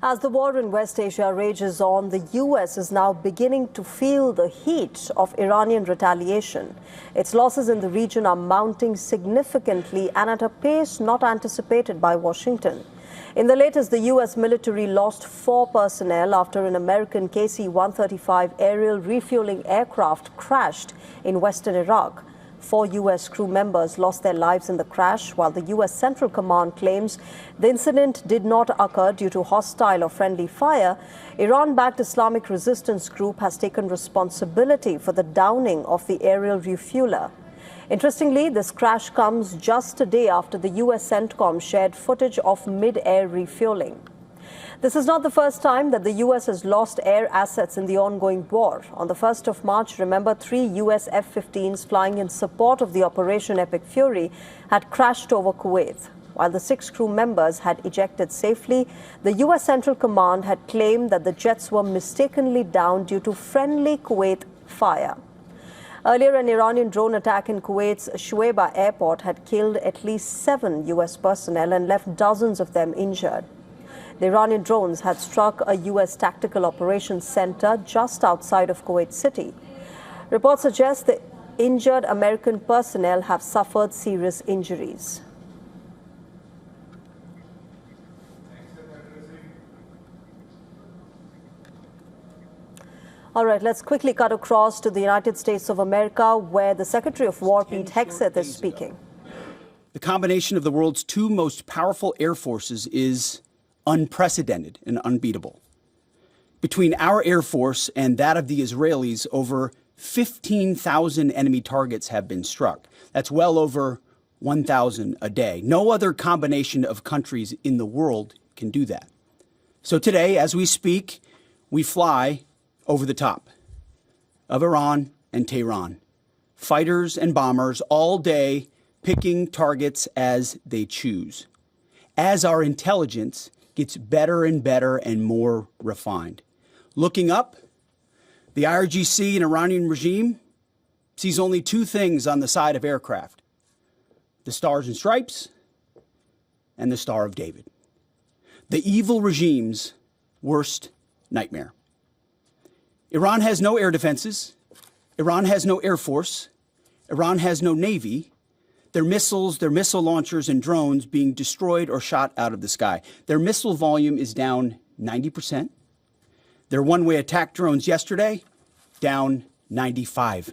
As the war in West Asia rages on, the U.S. is now beginning to feel the heat of Iranian retaliation. Its losses in the region are mounting significantly and at a pace not anticipated by Washington. In the latest, the U.S. military lost 4 personnel after an American KC-135 aerial refueling aircraft crashed in western Iraq. 4 U.S. crew members lost their lives in the crash, while the U.S. Central Command claims the incident did not occur due to hostile or friendly fire. Iran-backed Islamic Resistance Group has taken responsibility for the downing of the aerial refueler. Interestingly, this crash comes just a day after the U.S. CENTCOM shared footage of mid-air refueling. This is not the first time that the U.S. has lost air assets in the ongoing war. On the 1st of March, remember, 3 U.S. F-15s flying in support of the Operation Epic Fury had crashed over Kuwait. While the 6 crew members had ejected safely, the U.S. Central Command had claimed that the jets were mistakenly downed due to friendly Kuwait fire. Earlier, an Iranian drone attack in Kuwait's Shuaibah airport had killed at least 7 U.S. personnel and left dozens of them injured. The Iranian drones had struck a U.S. tactical operations center just outside of Kuwait City. Reports suggest the injured American personnel have suffered serious injuries. All right, let's quickly cut across to the United States of America, where the Secretary of War, Pete Hegseth, is speaking. The combination of the world's 2 most powerful air forces is unprecedented and unbeatable. Between our Air Force and that of the Israelis, over 15,000 enemy targets have been struck. That's well over 1,000 a day. No other combination of countries in the world can do that. So today, as we speak, we fly over the top of Iran and Tehran. Fighters and bombers all day picking targets as they choose. As our intelligence gets better and better and more refined. Looking up, the IRGC and Iranian regime sees only 2 things on the side of aircraft: the stars and stripes and the Star of David. The evil regime's worst nightmare. Iran has no air defenses. Iran has no air force. Iran has no navy. Their missiles, their missile launchers and drones being destroyed or shot out of the sky. Their missile volume is down 90%. Their one-way attack drones yesterday, down 95%.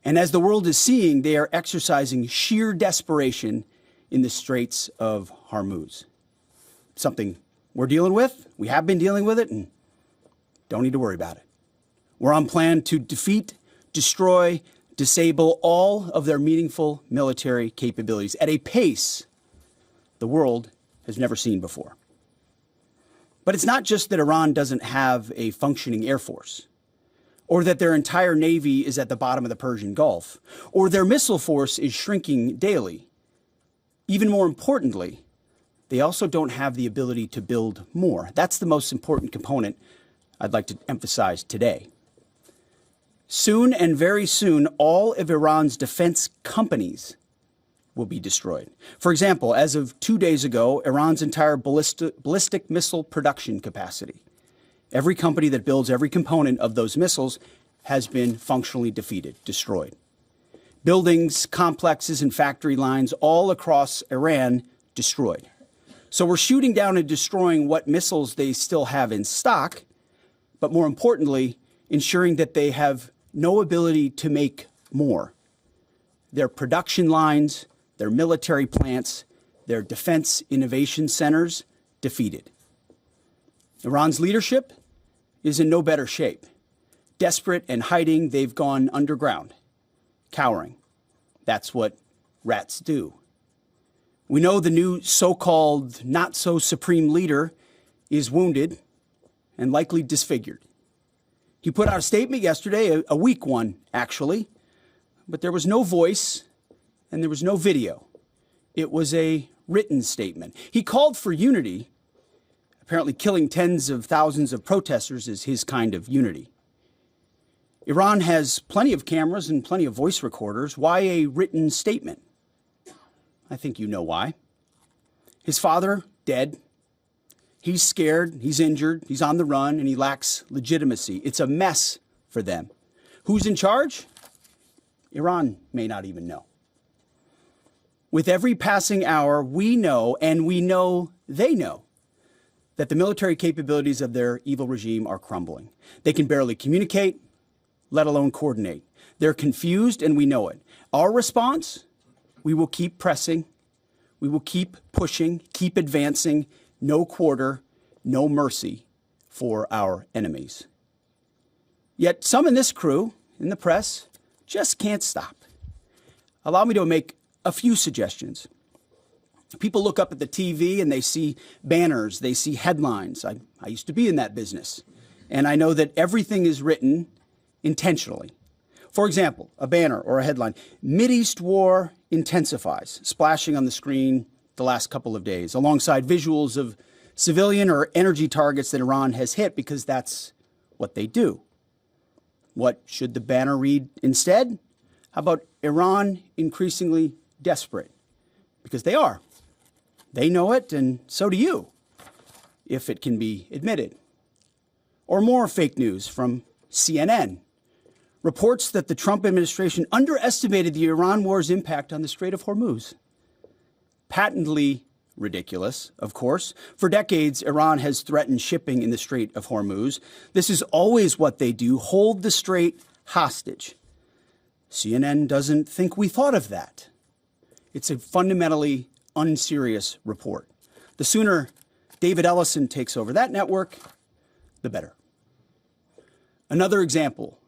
And as the world is seeing, they are exercising sheer desperation in the Straits of Hormuz. Something we're dealing with, we have been dealing with it, and don't need to worry about it. We're on plan to defeat, destroy, disable all of their meaningful military capabilities at a pace the world has never seen before. But it's not just that Iran doesn't have a functioning air force, or that their entire navy is at the bottom of the Persian Gulf, or their missile force is shrinking daily. Even more importantly, they also don't have the ability to build more. That's the most important component I'd like to emphasize today. Soon and very soon, all of Iran's defense companies will be destroyed. For example, as of 2 days ago, Iran's entire ballistic missile production capacity, every company that builds every component of those missiles, has been functionally defeated, destroyed. Buildings, complexes, and factory lines all across Iran destroyed. So we're shooting down and destroying what missiles they still have in stock, but more importantly, ensuring that they have no ability to make more. Their production lines, their military plants, their defense innovation centers defeated. Iran's leadership is in no better shape. Desperate and hiding, they've gone underground, cowering. That's what rats do. We know the new so-called not-so-supreme leader is wounded and likely disfigured. He put out a statement yesterday, a weak one, actually, but there was no voice and there was no video. It was a written statement. He called for unity. Apparently killing tens of thousands of protesters is his kind of unity. Iran has plenty of cameras and plenty of voice recorders. Why a written statement? I think you know why. His father, dead. He's scared, he's injured, he's on the run, and he lacks legitimacy. It's a mess for them. Who's in charge? Iran may not even know. With every passing hour, we know, and we know they know, that the military capabilities of their evil regime are crumbling. They can barely communicate, let alone coordinate. They're confused, and we know it. Our response? We will keep pressing. We will keep pushing, keep advancing. No quarter, no mercy for our enemies. Yet some in this crew, in the press, just can't stop. Allow me to make a few suggestions. People look up at the TV and they see banners, they see headlines. I used to be in that business, and I know that everything is written intentionally. For example, a banner or a headline, Mideast war intensifies, splashing on the screen the last couple of days, alongside visuals of civilian or energy targets that Iran has hit, because that's what they do. What should the banner read instead? How about Iran increasingly desperate? Because they are. They know it, and so do you, if it can be admitted. Or more fake news from CNN. Reports that the Trump administration underestimated the Iran war's impact on the Strait of Hormuz. Patently ridiculous, of course. For decades, Iran has threatened shipping in the Strait of Hormuz. This is always what they do, hold the strait hostage. CNN doesn't think we thought of that. It's a fundamentally unserious report. The sooner David Ellison takes over that network, the better. Another example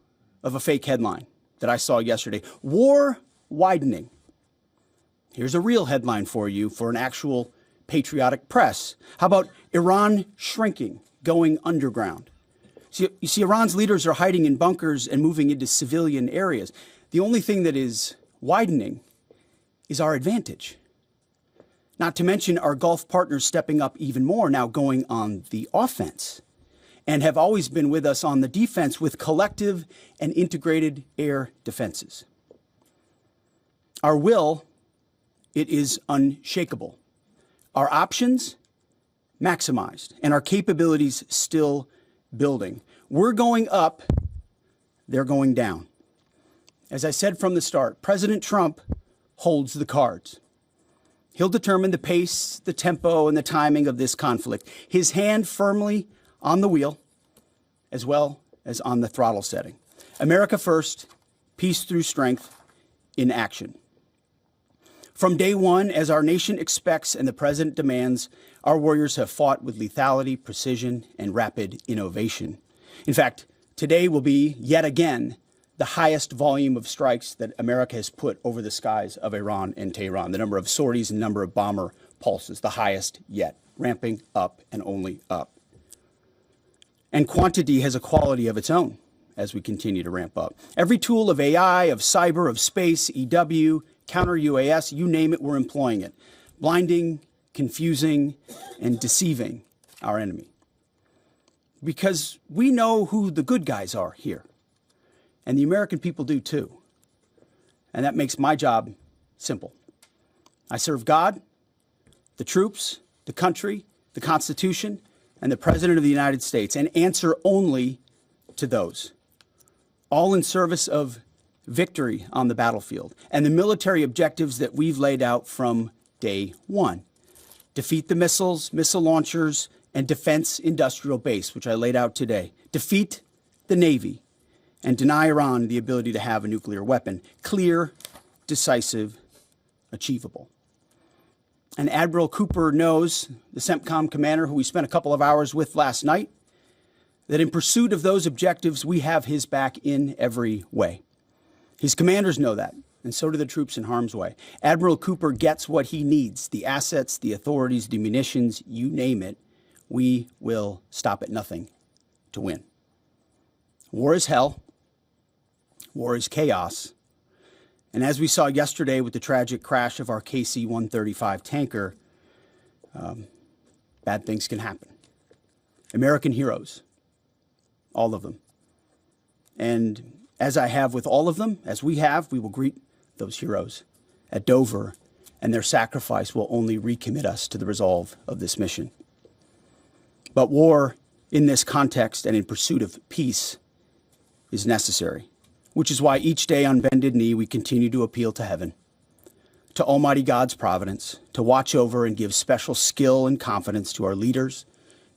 of a fake headline that I saw yesterday, war widening. Here's a real headline for you for an actual patriotic press. How about Iran shrinking, going underground? You see, Iran's leaders are hiding in bunkers and moving into civilian areas. The only thing that is widening is our advantage. Not to mention our Gulf partners stepping up even more, now going on the offense, and have always been with us on the defense with collective and integrated air defenses. Our will, it is unshakable. Our options, maximized, and our capabilities still building. We're going up, they're going down. As I said from the start, President Trump holds the cards. He'll determine the pace, the tempo, and the timing of this conflict. His hand firmly on the wheel, as well as on the throttle setting. America first, peace through strength in action. From day one, as our nation expects and the president demands, our warriors have fought with lethality, precision, and rapid innovation. In fact, today will be, yet again, the highest volume of strikes that America has put over the skies of Iran and Tehran. The number of sorties and number of bomber pulses, the highest yet, ramping up and only up. And quantity has a quality of its own as we continue to ramp up. Every tool of AI, of cyber, of space, EW, counter-UAS, you name it, we're employing it. Blinding, confusing, and deceiving our enemy. Because we know who the good guys are here. And the American people do too. And that makes my job simple. I serve God, the troops, the country, the Constitution, and the President of the United States, and answer only to those. All in service of victory on the battlefield and the military objectives that we've laid out from day one. Defeat the missiles, missile launchers, and defense industrial base, which I laid out today. Defeat the Navy and deny Iran the ability to have a nuclear weapon. Clear, decisive, achievable. And Admiral Cooper knows, the CENTCOM commander who we spent a couple of hours with last night, that in pursuit of those objectives, we have his back in every way. His commanders know that, and so do the troops in harm's way. Admiral Cooper gets what he needs, the assets, the authorities, the munitions, you name it. We will stop at nothing to win. War is hell. War is chaos. And as we saw yesterday with the tragic crash of our KC-135 tanker, bad things can happen. American heroes, all of them. And as I have with all of them, as we have, we will greet those heroes at Dover, and their sacrifice will only recommit us to the resolve of this mission. But war in this context and in pursuit of peace is necessary, which is why each day on bended knee we continue to appeal to heaven, to Almighty God's providence, to watch over and give special skill and confidence to our leaders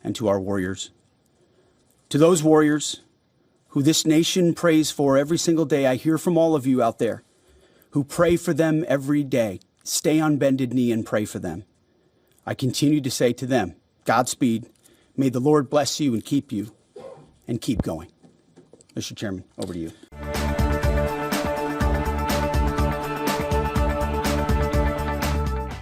and to our warriors. To those warriors who this nation prays for every single day, I hear from all of you out there who pray for them every day. Stay on bended knee and pray for them. I continue to say to them, Godspeed. May the Lord bless you and keep going. Mr. Chairman, over to you.